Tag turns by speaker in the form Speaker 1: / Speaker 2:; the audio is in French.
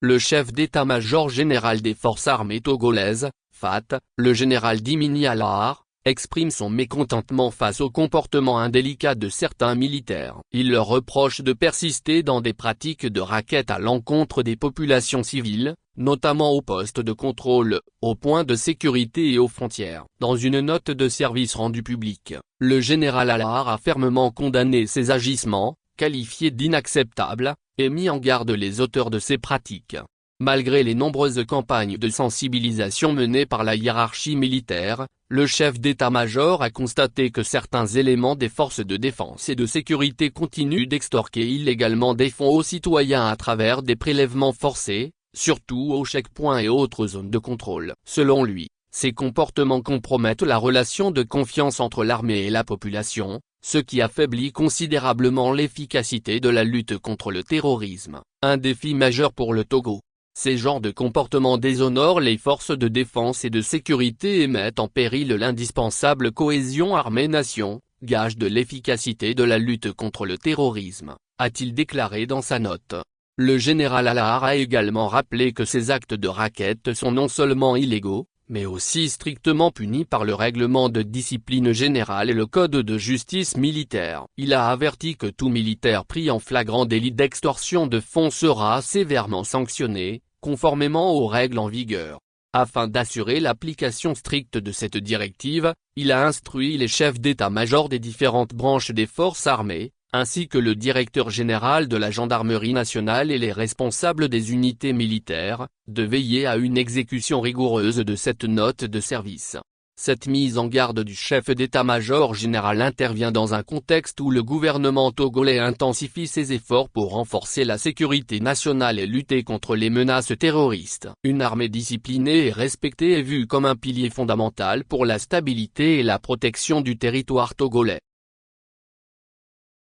Speaker 1: Le chef d'état-major général des forces armées togolaises, FAT, le général Dimini Alahar, exprime son mécontentement face au comportement indélicat de certains militaires. Il leur reproche de persister dans des pratiques de racket à l'encontre des populations civiles, notamment aux postes de contrôle, aux points de sécurité et aux frontières. Dans une note de service rendue publique, le général Alahar a fermement condamné ces agissements, qualifiés d'inacceptables, et mis en garde les auteurs de ces pratiques. Malgré les nombreuses campagnes de sensibilisation menées par la hiérarchie militaire, le chef d'état-major a constaté que certains éléments des forces de défense et de sécurité continuent d'extorquer illégalement des fonds aux citoyens à travers des prélèvements forcés, surtout aux checkpoints et autres zones de contrôle. Selon lui, ces comportements compromettent la relation de confiance entre l'armée et la population, ce qui affaiblit considérablement l'efficacité de la lutte contre le terrorisme, un défi majeur pour le Togo. Ces genres de comportements déshonorent les forces de défense et de sécurité et mettent en péril l'indispensable cohésion armée-nation, gage de l'efficacité de la lutte contre le terrorisme, a-t-il déclaré dans sa note. Le général Alahar a également rappelé que ces actes de racket sont non seulement illégaux, mais aussi strictement punis par le règlement de discipline générale et le code de justice militaire. Il a averti que tout militaire pris en flagrant délit d'extorsion de fonds sera sévèrement sanctionné, conformément aux règles en vigueur. Afin d'assurer l'application stricte de cette directive, il a instruit les chefs d'état-major des différentes branches des forces armées, ainsi que le directeur général de la gendarmerie nationale et les responsables des unités militaires, de veiller à une exécution rigoureuse de cette note de service. Cette mise en garde du chef d'état-major général intervient dans un contexte où le gouvernement togolais intensifie ses efforts pour renforcer la sécurité nationale et lutter contre les menaces terroristes. Une armée disciplinée et respectée est vue comme un pilier fondamental pour la stabilité et la protection du territoire togolais.